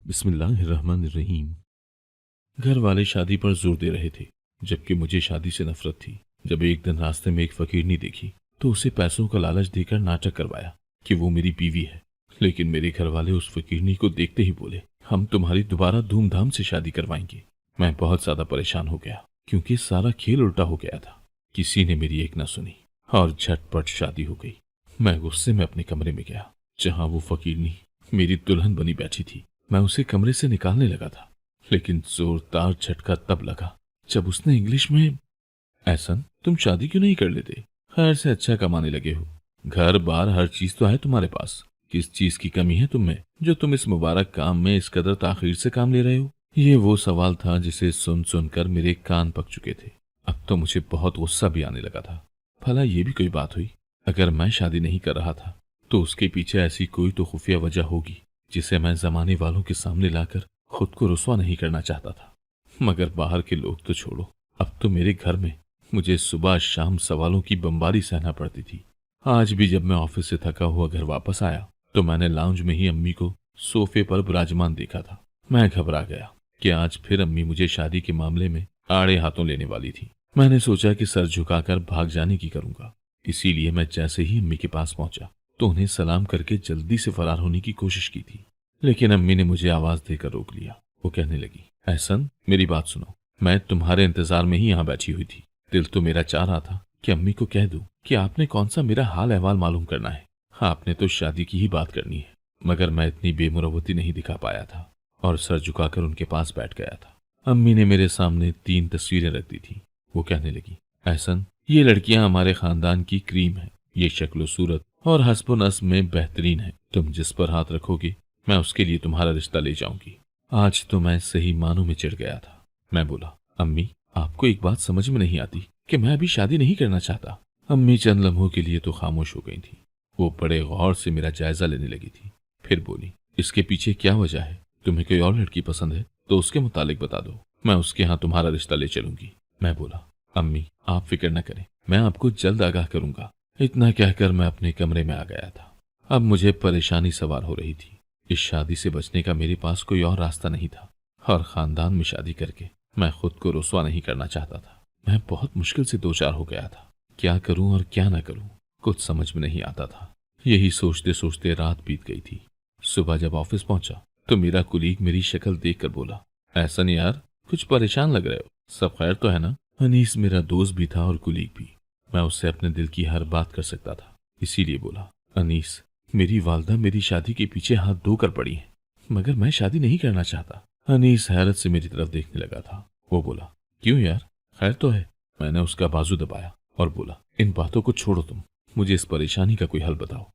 बिस्मिल्लाहिर्रहमानिर्रहीम। घर वाले शादी पर जोर दे रहे थे, जबकि मुझे शादी से नफरत थी। जब एक दिन रास्ते में एक फकीरनी देखी तो उसे पैसों का लालच देकर नाटक करवाया कि वो मेरी बीवी है। लेकिन मेरे घर वाले उस फकीरनी को देखते ही बोले, हम तुम्हारी दोबारा धूमधाम से शादी करवाएंगे। मैं बहुत ज्यादा परेशान हो गया, क्योंकि सारा खेल उल्टा हो गया था। किसी ने मेरी एक न सुनी और झटपट शादी हो गई। मैं गुस्से में अपने कमरे में गया, जहां वो फकीरनी मेरी दुल्हन बनी बैठी थी। मैं उसे कमरे से निकालने लगा था, लेकिन जोरदार झटका तब लगा जब उसने इंग्लिश में, ऐसन तुम शादी क्यों नहीं कर लेते? खैर से अच्छा कमाने लगे हो, घर बार हर चीज तो है तुम्हारे पास। किस चीज की कमी है तुम में जो तुम इस मुबारक काम में इस कदर ताखीर से काम ले रहे हो? ये वो सवाल था जिसे सुन सुनकर मेरे कान पक चुके थे। अब तो मुझे बहुत गुस्सा भी आने लगा था। भला ये भी कोई बात हुई? अगर मैं शादी नहीं कर रहा था तो उसके पीछे ऐसी कोई तो खुफिया वजह होगी जिसे मैं जमाने वालों के सामने लाकर खुद को रुस्वा नहीं करना चाहता था। मगर बाहर के लोग तो छोड़ो, अब तो मेरे घर में मुझे सुबह शाम सवालों की बमबारी सहना पड़ती थी। आज भी जब मैं ऑफिस से थका हुआ घर वापस आया तो मैंने लाउंज में ही अम्मी को सोफे पर विराजमान देखा था। मैं घबरा गया कि आज फिर अम्मी मुझे शादी के मामले में आड़े हाथों लेने वाली थी। मैंने सोचा कि सर झुकाकर भाग जाने की करूंगा। इसीलिए मैं जैसे ही अम्मी के पास पहुंचा तो उन्हें सलाम करके जल्दी से फरार होने की कोशिश की थी, लेकिन अम्मी ने मुझे आवाज देकर रोक लिया। वो कहने लगी, एहसन मेरी बात सुनो, मैं तुम्हारे इंतजार में ही यहाँ बैठी हुई थी। दिल तो मेरा चाह रहा था कि अम्मी को कह दूं कि आपने कौन सा मेरा हाल अहवाल मालूम करना है, आपने तो शादी की ही बात करनी है। मगर मैं इतनी बेमुरवती नहीं दिखा पाया था और सर झुकाकर उनके पास बैठ गया था। अम्मी ने मेरे सामने 3 तस्वीरें रख दी थी। वो कहने लगी, एहसन ये लड़कियां हमारे खानदान की क्रीम है, ये शक्ल सूरत और हस्ब नस्ब में बेहतरीन है। तुम जिस पर हाथ रखोगे मैं उसके लिए तुम्हारा रिश्ता ले जाऊंगी। आज तो मैं सही मानों में चिढ़ गया था। मैं बोला, अम्मी आपको एक बात समझ में नहीं आती कि मैं अभी शादी नहीं करना चाहता? अम्मी चंद लम्हों के लिए तो खामोश हो गई थी। वो बड़े गौर से मेरा जायजा लेने लगी थी। फिर बोली, इसके पीछे क्या वजह है? तुम्हें कोई और लड़की पसंद है तो उसके मुतालिक बता दो, मैं उसके यहाँ तुम्हारा रिश्ता ले चलूंगी। मैं बोला, अम्मी आप फिक्र न करें, मैं आपको जल्द आगाह करूंगा। इतना कहकर मैं अपने कमरे में आ गया था। अब मुझे परेशानी सवार हो रही थी। इस शादी से बचने का मेरे पास कोई और रास्ता नहीं था, और खानदान में शादी करके मैं खुद को रुस्वा नहीं करना चाहता था। मैं बहुत मुश्किल से 2-4 हो गया था। क्या करूं और क्या ना करूं, कुछ समझ में नहीं आता था। यही सोचते सोचते रात बीत गई थी। सुबह जब ऑफिस पहुंचा तो मेरा कुलीग मेरी शक्ल देखकर बोला, ऐसा नहीं यार, कुछ परेशान लग रहे हो, सब खैर तो है ना? अनीस मेरा दोस्त भी था और कुलीग भी। मैं उससे अपने दिल की हर बात कर सकता था, इसीलिए बोला, अनीस मेरी वालदा मेरी शादी के पीछे हाथ धोकर पड़ी है, मगर मैं शादी नहीं करना चाहता। अनीस हैरत से मेरी तरफ देखने लगा था। वो बोला, क्यों यार, खैर तो है? मैंने उसका बाजू दबाया और बोला, इन बातों को छोड़ो, तुम मुझे इस परेशानी का कोई हल बताओ।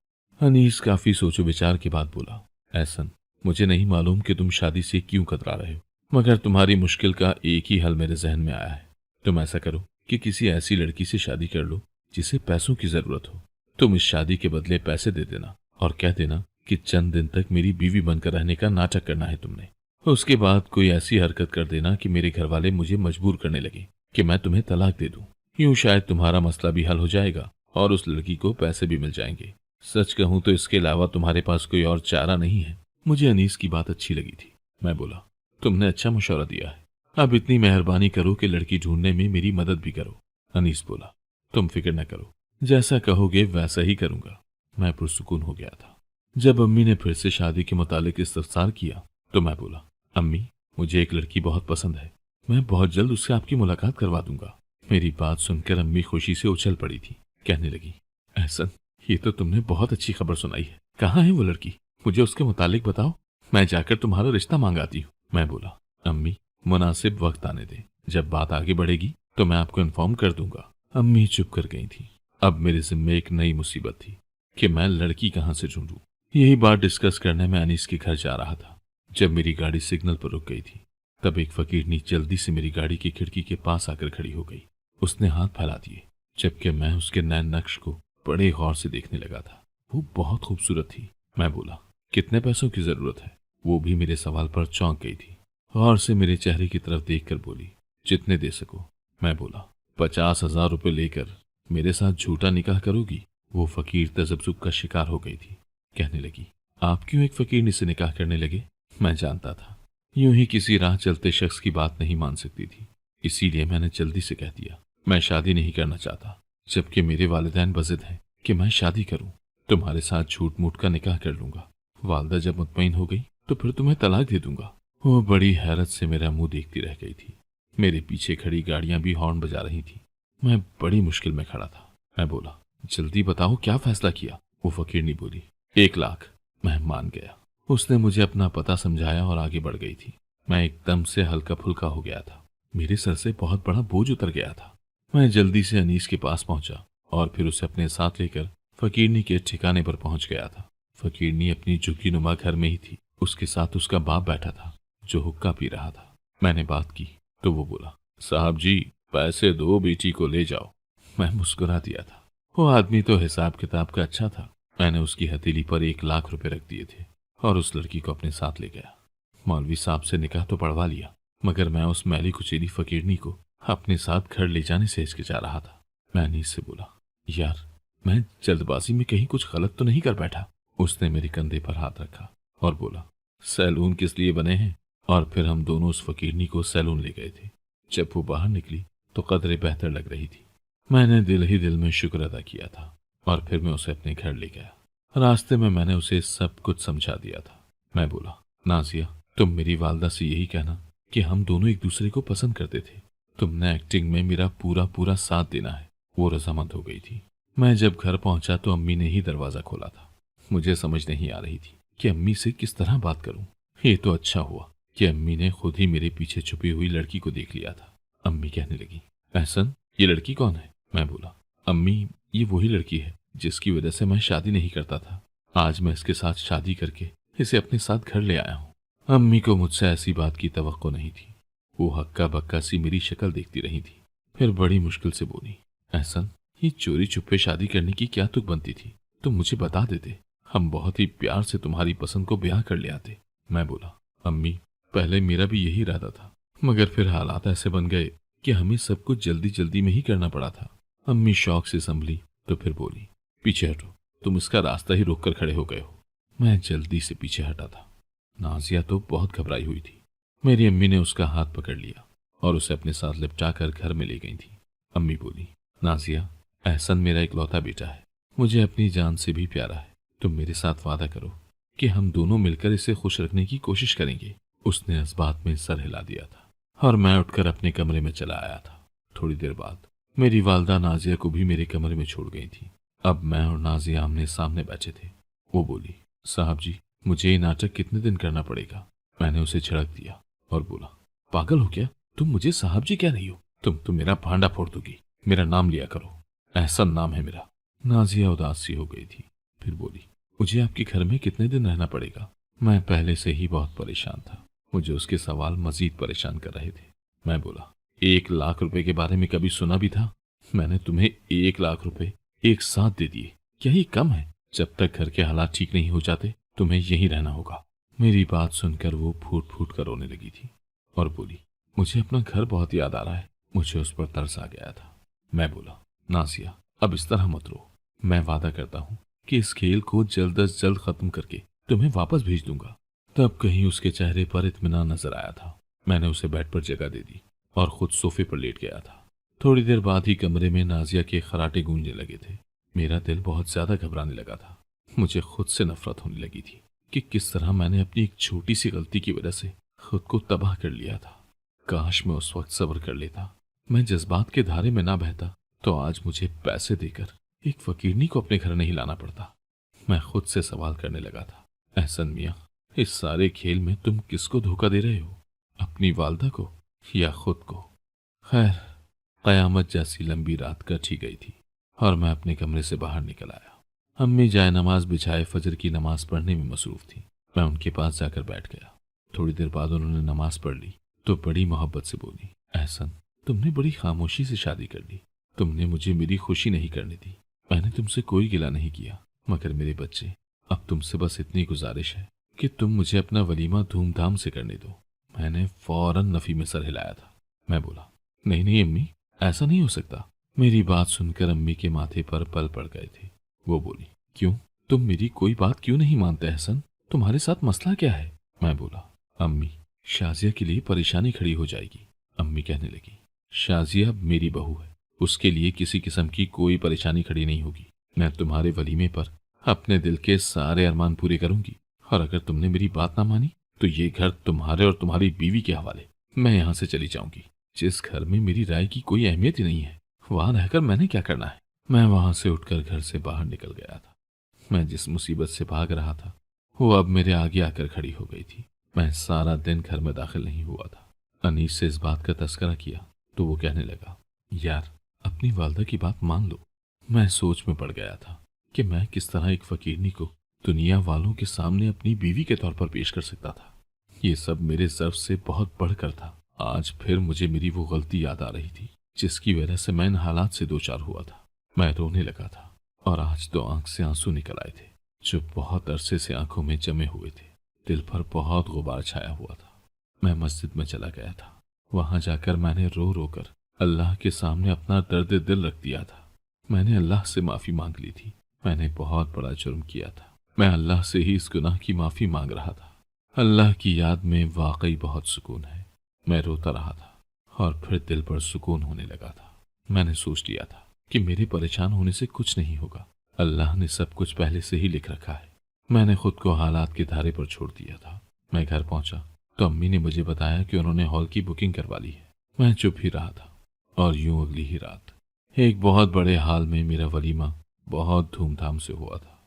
अनीस काफी सोचो विचार के बाद बोला, एहसन मुझे नहीं मालूम कि तुम शादी से क्यों कतरा रहे हो, मगर तुम्हारी मुश्किल का एक ही हल मेरे जहन में आया है। तुम ऐसा करो कि किसी ऐसी लड़की से शादी कर लो जिसे पैसों की जरूरत हो। तुम इस शादी के बदले पैसे दे देना और कह देना कि चंद दिन तक मेरी बीवी बनकर रहने का नाटक करना है तुमने। उसके बाद कोई ऐसी हरकत कर देना कि मेरे घर वाले मुझे मजबूर करने लगे कि मैं तुम्हें तलाक दे दूं। यूं शायद तुम्हारा मसला भी हल हो जाएगा और उस लड़की को पैसे भी मिल जाएंगे। सच कहूं तो इसके अलावा तुम्हारे पास कोई और चारा नहीं है। मुझे अनीस की बात अच्छी लगी थी। मैं बोला, तुमने अच्छा मशवरा दिया है, अब इतनी मेहरबानी करो कि लड़की ढूंढने में मेरी मदद भी करो। अनीस बोला, तुम फिक्र न करो, जैसा कहोगे वैसा ही करूंगा। मैं पुरसुकून हो गया था। जब अम्मी ने फिर से शादी के मुतालिक इस्तफसार किया तो मैं बोला, अम्मी मुझे एक लड़की बहुत पसंद है, मैं बहुत जल्द उससे आपकी मुलाकात करवा दूंगा। मेरी बात सुनकर अम्मी खुशी से उछल पड़ी थी। कहने लगी, एहसन ये तो तुमने बहुत अच्छी खबर सुनाई है, कहाँ है वो लड़की? मुझे उसके मुतालिक बताओ, मैं जाकर तुम्हारा रिश्ता मांगाती हूँ। मैं बोला, अम्मी मुनासिब वक्त आने दे, जब बात आगे बढ़ेगी तो मैं आपको इन्फॉर्म कर दूंगा। अम्मी चुप कर गई थी। अब मेरे जिम्मे एक नई मुसीबत थी कि मैं लड़की कहाँ से ढूंढूं। यही बात डिस्कस करने में अनीस के घर जा रहा था। जब मेरी गाड़ी सिग्नल पर रुक गई थी तब एक फकीरनी जल्दी से मेरी गाड़ी की खिड़की के पास आकर खड़ी हो गई। उसने हाथ फैला दिए, जबकि मैं उसके नैन नक्श को बड़े गौर से देखने लगा था। वो बहुत खूबसूरत थी। मैं बोला, कितने पैसों की जरूरत है? वो भी मेरे सवाल पर चौंक गई थी। गौर से मेरे चेहरे की तरफ देखकर बोली, जितने दे सको। मैं बोला, 50,000 रुपये लेकर मेरे साथ झूठा निकाह करोगी? वो फकीर तजब्जुब का शिकार हो गई थी। कहने लगी, आप क्यों एक फकीरनी से निकाह करने लगे? मैं जानता था यूं ही किसी राह चलते शख्स की बात नहीं मान सकती थी, इसीलिए मैंने जल्दी से कह दिया, मैं शादी नहीं करना चाहता, जबकि मेरे वालिदैन बज़िद हैं कि मैं शादी करूं। तुम्हारे साथ झूठ मूठ का निकाह कर लूंगा। वालदा जब मुतमईन हो गई तो फिर तुम्हें तलाक दे दूंगा। वो बड़ी हैरत से मेरा मुंह देखती रह गई थी। मेरे पीछे खड़ी गाड़ियां भी हॉर्न बजा रही थी। मैं बड़ी मुश्किल में खड़ा था। मैं बोला, जल्दी बताओ क्या फैसला किया? वो फकीरनी बोली, 1 लाख। मैं मान गया। उसने मुझे अपना पता समझाया और आगे बढ़ गई थी। मैं एकदम से हल्का फुल्का हो गया था। मेरे सर से बहुत बड़ा बोझ उतर गया था। मैं जल्दी से अनीस के पास पहुंचा और फिर उसे अपने साथ लेकर फकीरनी के ठिकाने पर पहुंच गया था। फकीरनी अपनी झुकी नुमा घर में ही थी। उसके साथ उसका बाप बैठा था जो हुक्का पी रहा था। मैंने बात की तो वो बोला, साहब जी पैसे दो, बेटी को ले जाओ। मैं मुस्कुरा दिया था। वो आदमी तो हिसाब किताब का अच्छा था। मैंने उसकी हथेली पर 1 लाख रुपए रख दिए थे और उस लड़की को अपने साथ ले गया। मौलवी साहब से निकाह तो पढ़वा लिया, मगर मैं उस मैली कुचेली फकीरनी को अपने साथ घर ले जाने से हिचकिचा रहा था। मैं अनीस से बोला, यार मैं जल्दबाजी में कहीं कुछ गलत तो नहीं कर बैठा? उसने मेरे कंधे पर हाथ रखा और बोला, सैलून किस लिए बने हैं? और फिर हम दोनों उस फकीरनी को सैलून ले गए थे। जब वो बाहर निकली तो कदरे बेहतर लग रही थी। मैंने दिल ही दिल में शुक्र अदा किया था और फिर मैं उसे अपने घर ले गया। रास्ते में मैंने उसे सब कुछ समझा दिया था। मैं बोला, नाजिया तुम मेरी वालदा से यही कहना कि हम दोनों एक दूसरे को पसंद करते थे। तुमने एक्टिंग में मेरा पूरा पूरा साथ देना है। वो रजामंद हो गई थी। मैं जब घर पहुंचा तो अम्मी ने ही दरवाजा खोला था। मुझे समझ नहीं आ रही थी कि अम्मी से किस तरह बात करूं। ये तो अच्छा हुआ कि अम्मी ने खुद ही मेरे पीछे छुपी हुई लड़की को देख लिया था। अम्मी कहने लगी, एहसन ये लड़की कौन है? मैं बोला, अम्मी ये वही लड़की है जिसकी वजह से मैं शादी नहीं करता था। आज मैं इसके साथ शादी करके इसे अपने साथ घर ले आया हूँ। अम्मी को मुझसे ऐसी बात की तवक्को नहीं थी। वो हक्का बक्का सी मेरी शक्ल देखती रही थी, फिर बड़ी मुश्किल से बोली, एहसन ये चोरी छुपे शादी करने की क्या तुक बनती थी? तुम मुझे बता देते, हम बहुत ही प्यार से तुम्हारी पसंद को ब्याह कर ले आते। मैं बोला, अम्मी पहले मेरा भी यही इरादा था, मगर फिर हालात ऐसे बन गए कि हमें सब कुछ जल्दी जल्दी में ही करना पड़ा था। अम्मी शौक से संभली तो फिर बोली, पीछे हटो, तुम इसका रास्ता ही रोक कर खड़े हो गए हो। मैं जल्दी से पीछे हटा था। नाजिया तो बहुत घबराई हुई थी। मेरी अम्मी ने उसका हाथ पकड़ लिया और उसे अपने साथ लिपटा कर घर में ले गई थी। अम्मी बोली, नाजिया एहसन मेरा इकलौता बेटा है, मुझे अपनी जान से भी प्यारा है। तुम मेरे साथ वादा करो कि हम दोनों मिलकर इसे खुश रखने की कोशिश करेंगे। उसने इस बात में सर हिला दिया था और मैं उठकर अपने कमरे में चला आया था। थोड़ी देर बाद मेरी वालदा नाजिया को भी मेरे कमरे में छोड़ गई थी। अब मैं और नाजिया आमने सामने बैठे थे। वो बोली, साहब जी मुझे ये नाटक कितने दिन करना पड़ेगा? मैंने उसे झड़क दिया और बोला, पागल हो क्या? तुम मुझे साहब जी कह रही हो? तुम तो मेरा भांडा फोड़ दोगी। मेरा नाम लिया करो, एहसन नाम है मेरा। नाजिया उदास सी हो गई थी, फिर बोली, मुझे आपके घर में कितने दिन रहना पड़ेगा? मैं पहले से ही बहुत परेशान था। मुझे उसके सवाल मजीद परेशान कर रहे थे। मैं बोला, 1 लाख रुपए के बारे में कभी सुना भी था? मैंने तुम्हें 1 लाख रुपए एक साथ दे दिए। क्या ये कम है? जब तक घर के हालात ठीक नहीं हो जाते तुम्हें यहीं रहना होगा। मेरी बात सुनकर वो फूट फूट कर रोने लगी थी और बोली, मुझे अपना घर बहुत याद आ रहा है। मुझे उस पर तरस आ गया था। मैं बोला, नासिया अब इस तरह मत रो। मैं वादा करता हूँ कि इस खेल को जल्द अज जल्द खत्म करके तुम्हें वापस भेज दूंगा। तब कहीं उसके चेहरे पर इत्मीनान नजर आया था। मैंने उसे बेड पर जगह दे दी और खुद सोफे पर लेट गया था। थोड़ी देर बाद ही कमरे में नाजिया के खराटे गूंजने लगे थे। मेरा दिल बहुत ज्यादा घबराने लगा था। मुझे खुद से नफरत होने लगी थी कि किस तरह मैंने अपनी एक छोटी सी गलती की वजह से खुद को तबाह कर लिया था। काश मैं उस वक्त सब्र कर लेता। मैं जज्बात के धारे में ना बहता तो आज मुझे पैसे देकर एक फकीरनी को अपने घर नहीं लाना पड़ता। मैं खुद से सवाल करने लगा था, एहसन मियाँ इस सारे खेल में तुम किसको धोखा दे रहे हो? अपनी वालदा को या खुद को? खैर कयामत जैसी लंबी रात कट ही गई थी और मैं अपने कमरे से बाहर निकल आया। अम्मी जाए नमाज बिछाए फजर की नमाज पढ़ने में मसरूफ थी। मैं उनके पास जाकर बैठ गया। थोड़ी देर बाद उन्होंने नमाज पढ़ ली तो बड़ी मोहब्बत से बोली, एहसन तुमने बड़ी खामोशी से शादी कर ली। तुमने मुझे मेरी खुशी नहीं करने दी। मैंने तुमसे कोई गिला नहीं किया, मगर मेरे बच्चे अब तुमसे बस इतनी गुजारिश है कि तुम मुझे अपना वलीमा धूमधाम से करने दो। मैंने फौरन नफी में सर हिलाया था। मैं बोला, नहीं नहीं अम्मी ऐसा नहीं हो सकता। मेरी बात सुनकर अम्मी के माथे पर पल पड़ गए थे। वो बोली, क्यों? तुम मेरी कोई बात क्यों नहीं मानते एहसन? तुम्हारे साथ मसला क्या है? मैं बोला, अम्मी, शाजिया के लिए परेशानी खड़ी हो जाएगी। अम्मी कहने लगी, शाजिया अब मेरी बहू है, उसके लिए किसी किस्म की कोई परेशानी खड़ी नहीं होगी। मैं तुम्हारे वलीमे पर अपने दिल के सारे अरमान पूरे करूंगी, और अगर तुमने मेरी बात ना मानी तो ये घर तुम्हारे और तुम्हारी बीवी के हवाले। मैं यहाँ से चली जाऊंगी। जिस घर में मेरी राय की कोई अहमियत ही नहीं है, वहां रहकर मैंने क्या करना है। मैं वहां से उठकर घर से बाहर निकल गया था। मैं जिस मुसीबत से भाग रहा था वो अब मेरे आगे आकर खड़ी हो गई थी। मैं सारा दिन घर में दाखिल नहीं हुआ था। अनीस से इस बात का तस्करा किया तो वो कहने लगा, यार अपनी वालदा की बात मान लो। मैं सोच में पड़ गया था कि मैं किस तरह एक फकीरनी को दुनिया वालों के सामने अपनी बीवी के तौर पर पेश कर सकता था। ये सब मेरे ज़र्फ से बहुत बढ़कर था। आज फिर मुझे मेरी वो गलती याद आ रही थी जिसकी वजह से मैं इन हालात से दो चार हुआ था। मैं रोने लगा था और आज तो आंख से आंसू निकल आए थे जो बहुत अरसे से आंखों में जमे हुए थे। दिल पर बहुत गुबार छाया हुआ था। मैं मस्जिद में चला गया था। वहां जाकर मैंने रो रो कर अल्लाह के सामने अपना दर्द दिल रख दिया था। मैंने अल्लाह से माफ़ी मांग ली थी। मैंने बहुत बड़ा जुर्म किया था। मैं अल्लाह से ही इस गुनाह की माफ़ी मांग रहा था। अल्लाह की याद में वाकई बहुत सुकून है। मैं रोता रहा था और फिर दिल पर सुकून होने लगा था। मैंने सोच लिया था कि मेरे परेशान होने से कुछ नहीं होगा। अल्लाह ने सब कुछ पहले से ही लिख रखा है। मैंने खुद को हालात के धारे पर छोड़ दिया था। मैं घर पहुंचा तो अम्मी ने मुझे बताया कि उन्होंने हॉल की बुकिंग करवा ली है। मैं चुप ही रहा था और यूं अगली ही रात एक बहुत बड़े हाल में मेरा वलीमा बहुत धूमधाम से हुआ था।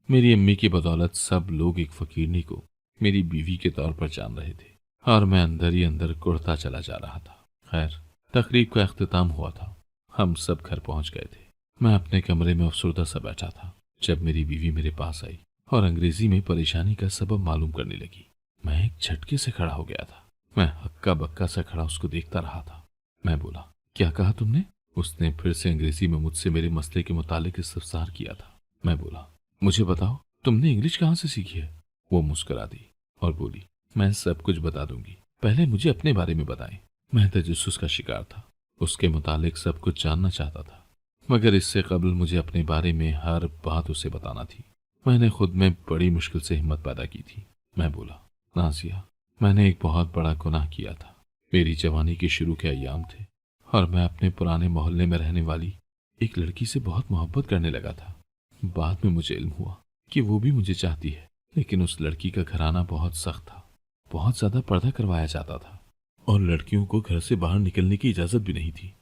मेरी अम्मी की बदौलत सब लोग एक फकीरनी को मेरी बीवी के तौर पर जान रहे थे और मैं अंदर ही अंदर कुढ़ता चला जा रहा था। खैर, तकरीब का अख्तिताम हुआ था। हम सब घर पहुंच गए थे। मैं अपने कमरे में अफसरदा सा बैठा था जब मेरी बीवी मेरे पास आई और अंग्रेजी में परेशानी का सबब मालूम करने लगी। मैं एक झटके से खड़ा हो गया था। मैं हक्का बक्का सा खड़ा उसको देखता रहा था। मैं बोला, क्या कहा तुमने? उसने फिर से अंग्रेजी में मुझसे मेरे मसले के मुतालिक इस्तफसार किया था। मैं बोला, मुझे बताओ तुमने इंग्लिश कहाँ से सीखी है? वो मुस्कुरा दी और बोली, मैं सब कुछ बता दूंगी, पहले मुझे अपने बारे में बताएं। मैं तजस्सुस का शिकार था। उसके मुतालिक सब कुछ जानना चाहता था, मगर इससे कबल मुझे अपने बारे में हर बात उसे बताना थी। मैंने खुद में बड़ी मुश्किल से हिम्मत पैदा की थी। मैं बोला, नाजिया, मैंने एक बहुत बड़ा गुनाह किया था। मेरी जवानी के शुरू के अय्याम थे और मैं अपने पुराने मोहल्ले में रहने वाली एक लड़की से बहुत मोहब्बत करने लगा था। बाद में मुझे इल्म हुआ कि वो भी मुझे चाहती है, लेकिन उस लड़की का घराना बहुत सख्त था। बहुत ज्यादा पर्दा करवाया जाता था और लड़कियों को घर से बाहर निकलने की इजाजत भी नहीं थी।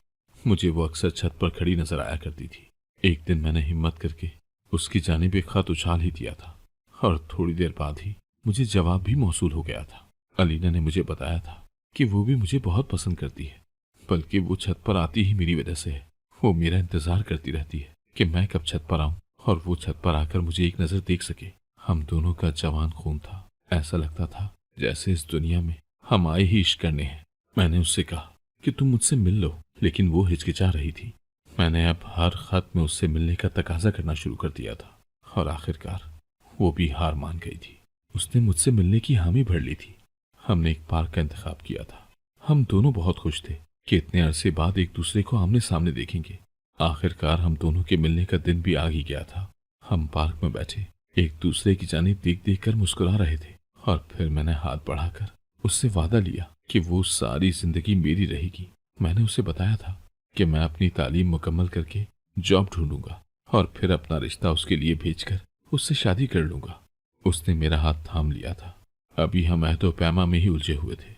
मुझे वो अक्सर छत पर खड़ी नजर आया करती थी। एक दिन मैंने हिम्मत करके उसकी जानिब एक खत उछाल ही दिया था और थोड़ी देर बाद ही मुझे जवाब भी मौसूल हो गया था। अलीना ने मुझे बताया था कि वो भी मुझे बहुत पसंद करती है, बल्कि वो छत पर आती ही मेरी वजह से है। वो मेरा इंतजार करती रहती है कि मैं कब छत पर आऊं और वो छत पर आकर मुझे एक नजर देख सके। हम दोनों का जवान खून था। ऐसा लगता था जैसे इस दुनिया में हम आए ही इश्क करने हैं। मैंने उससे कहा कि तुम मुझसे मिल लो, लेकिन वो हिचकिचा रही थी। मैंने अब हर खत में उससे मिलने का तकाजा करना शुरू कर दिया था और आखिरकार वो भी हार मान गई थी। उसने मुझसे मिलने की हामी भर ली थी। हमने एक पार्क का इंतखाब किया था। हम दोनों बहुत खुश थे कि इतने अरसे बाद एक दूसरे को आमने सामने देखेंगे। आखिरकार हम दोनों के मिलने का दिन भी आ ही गया था। हम पार्क में बैठे एक दूसरे की जानिब देख देख कर मुस्कुरा रहे थे और फिर मैंने हाथ बढ़ाकर उससे वादा लिया कि वो सारी जिंदगी मेरी रहेगी। मैंने उसे बताया था कि मैं अपनी तालीम मुकम्मल करके जॉब ढूंढूंगा और फिर अपना रिश्ता उसके लिए भेजकर उससे शादी कर लूंगा। उसने मेरा हाथ थाम लिया था। अभी हम अहदो पैमा में ही उलझे हुए थे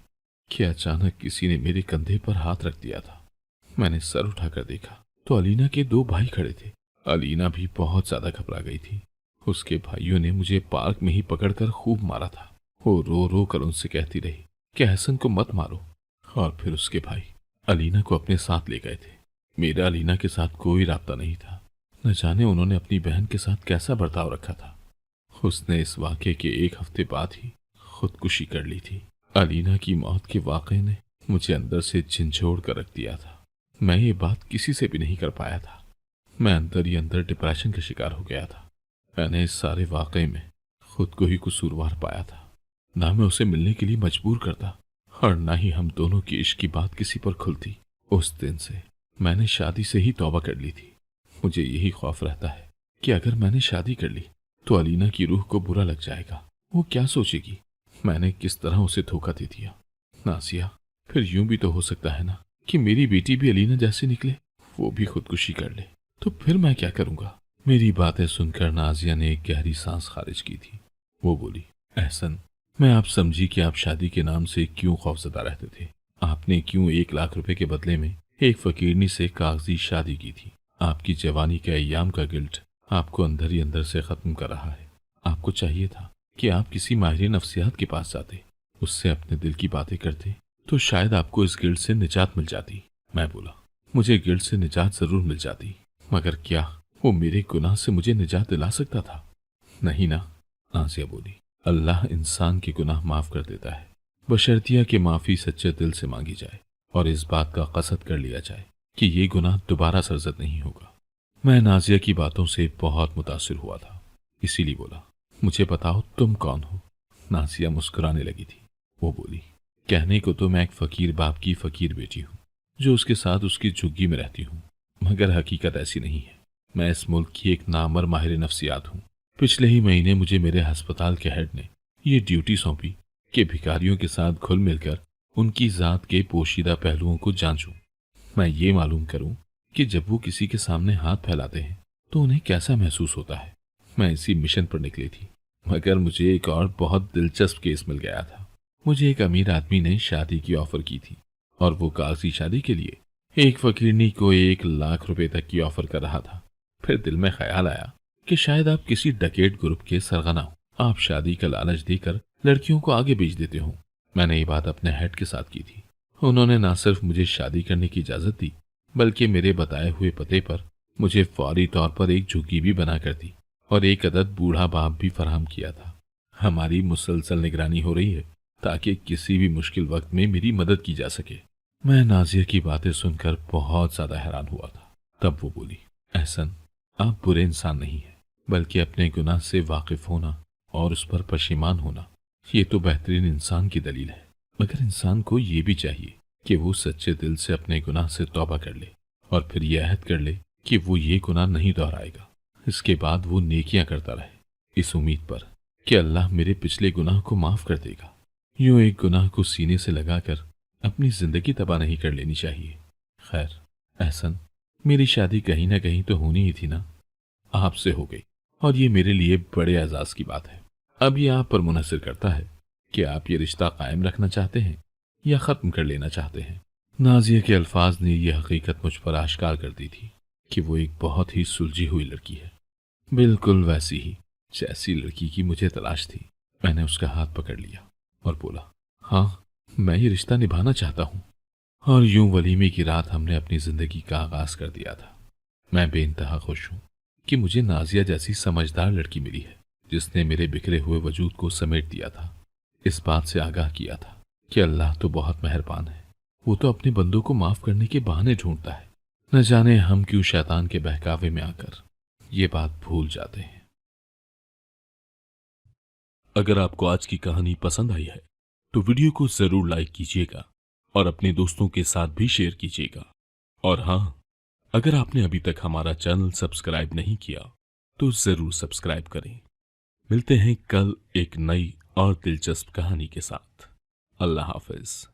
कि अचानक किसी ने मेरे कंधे पर हाथ रख दिया था। मैंने सर उठाकर देखा तो अलीना के दो भाई खड़े थे। अलीना भी बहुत ज्यादा घबरा गई थी। उसके भाइयों ने मुझे पार्क में ही पकड़कर खूब मारा था। वो रो रो कर उनसे कहती रही कि हसन को मत मारो, और फिर उसके भाई अलीना को अपने साथ ले गए थे। मेरा अलीना के साथ कोई राब्ता नहीं था। न जाने उन्होंने अपनी बहन के साथ कैसा बर्ताव रखा था। उसने इस वाक़े के एक हफ्ते बाद ही खुदकुशी कर ली थी। अलीना की मौत के वाक़े ने मुझे अंदर से झंझोड़ कर रख दिया था। मैं ये बात किसी से भी नहीं कर पाया था। मैं अंदर ही अंदर डिप्रेशन का शिकार हो गया था। मैंने इस सारे वाक़े में खुद को ही कसूरवार पाया था। ना मैं उसे मिलने के लिए मजबूर करता और ना ही हम दोनों की इश्क की बात किसी पर खुलती। उस दिन से मैंने शादी से ही तौबा कर ली थी। मुझे यही खौफ रहता है कि अगर मैंने शादी कर ली तो अलीना की रूह को बुरा लग जाएगा। वो क्या सोचेगी? मैंने किस तरह उसे धोखा दे दिया। नासिया, फिर यूं भी तो हो सकता है ना कि मेरी बेटी भी अलीना जैसे निकले, वो भी खुदकुशी कर ले, तो फिर मैं क्या करूंगा? मेरी बातें सुनकर नाजिया ने एक गहरी सांस खारिज की थी। वो बोली, एहसन, मैं आप समझी कि आप शादी के नाम से क्यों खौफजदा रहते थे। आपने क्यों 1 लाख रुपए के बदले में एक फकीरनी से कागजी शादी की थी। आपकी जवानी के अय्याम का गिल्ट आपको अंदर ही अंदर से खत्म कर रहा है। आपको चाहिए था कि आप किसी माहिर नफ्सियात के पास जाते, उससे अपने दिल की बातें करते, तो शायद आपको इस गिल्ट से निजात मिल जाती। मैं बोला, मुझे गिल्ट से निजात जरूर मिल जाती, मगर क्या वो मेरे गुनाह से मुझे निजात दिला सकता था? नहीं ना। नाजिया बोली, अल्लाह इंसान के गुनाह माफ कर देता है, बशर्तिया कि माफी सच्चे दिल से मांगी जाए और इस बात का कसद कर लिया जाए कि ये गुनाह दोबारा सरजद नहीं होगा। मैं नाजिया की बातों से बहुत मुतासिर हुआ था, इसीलिए बोला, मुझे बताओ तुम कौन हो? नाजिया मुस्कुराने लगी थी। वो बोली, कहने को तो मैं एक फकीर बाप की फकीर बेटी हूँ, जो उसके साथ उसकी झुग्गी में रहती हूँ, मगर हकीकत ऐसी नहीं है। मैं इस मुल्क की एक नामवर माहिर नफ्सियात हूँ। पिछले ही महीने मुझे मेरे अस्पताल के हेड ने ये ड्यूटी सौंपी कि भिखारियों के साथ घुल मिलकर उनकी जात के पोशीदा पहलुओं को जांचूं। मैं ये मालूम करूं कि जब वो किसी के सामने हाथ फैलाते हैं तो उन्हें कैसा महसूस होता है। मैं इसी मिशन पर निकली थी, मगर मुझे एक और बहुत दिलचस्प केस मिल गया था। मुझे एक अमीर आदमी ने शादी की ऑफर की थी और वो कागजी शादी के लिए एक फकीरनी को 1 लाख रुपए तक की ऑफर कर रहा था। फिर दिल में ख्याल आया कि शायद आप किसी डकैत ग्रुप के सरगना हो। आप शादी का लालच देकर लड़कियों को आगे भेज देते हो। मैंने ये बात अपने हेड के साथ की थी। उन्होंने न सिर्फ मुझे शादी करने की इजाजत दी, बल्कि मेरे बताए हुए पते पर मुझे फौरी तौर पर एक झुग्गी भी बना कर दी और एक अदद बूढ़ा बाप भी फराहम किया था। हमारी मुसलसल निगरानी हो रही है ताकि किसी भी मुश्किल वक्त में मेरी मदद की जा सके। मैं नाजिया की बातें सुनकर बहुत ज्यादा हैरान हुआ था। तब वो बोली, एहसन, आप बुरे इंसान नहीं हैं, बल्कि अपने गुनाह से वाकिफ होना और उस पर पशेमान होना, ये तो बेहतरीन इंसान की दलील है। मगर इंसान को ये भी चाहिए कि वो सच्चे दिल से अपने गुनाह से तौबा कर ले और फिर यह अहद कर ले कि वो ये गुनाह नहीं दोहराएगा। इसके बाद वो नेकियां करता रहे, इस उम्मीद पर कि अल्लाह मेरे पिछले गुनाह को माफ कर देगा। यूं एक गुनाह को सीने से लगाकर अपनी जिंदगी तबाह नहीं कर लेनी चाहिए। खैर एहसन, मेरी शादी कहीं ना कहीं तो होनी ही थी ना। आपसे हो गई और ये मेरे लिए बड़े एजाज की बात है। अब ये आप पर मुनहसर करता है कि आप ये रिश्ता कायम रखना चाहते हैं या ख़त्म कर लेना चाहते हैं। नाजिया के अल्फाज ने यह हकीकत मुझ पर आश्कार कर दी थी कि वो एक बहुत ही सुलझी हुई लड़की है, बिल्कुल वैसी ही जैसी लड़की की मुझे तलाश थी। मैंने उसका हाथ पकड़ लिया और बोला, हाँ, मैं ये रिश्ता निभाना चाहता हूँ। और यूं वलीमे की रात हमने अपनी जिंदगी का आगाज कर दिया था। मैं बेइंतहा खुश हूँ कि मुझे नाजिया जैसी समझदार लड़की मिली है, जिसने मेरे बिखरे हुए वजूद को समेट दिया था, इस बात से आगाह किया था कि अल्लाह तो बहुत मेहरबान है। वो तो अपने बंदों को माफ करने के बहाने ढूंढता है। न जाने हम क्यों शैतान के बहकावे में आकर ये बात भूल जाते हैं। अगर आपको आज की कहानी पसंद आई है तो वीडियो को जरूर लाइक कीजिएगा और अपने दोस्तों के साथ भी शेयर कीजिएगा। और हाँ, अगर आपने अभी तक हमारा चैनल सब्सक्राइब नहीं किया तो जरूर सब्सक्राइब करें। मिलते हैं कल एक नई और दिलचस्प कहानी के साथ। अल्लाह हाफिज।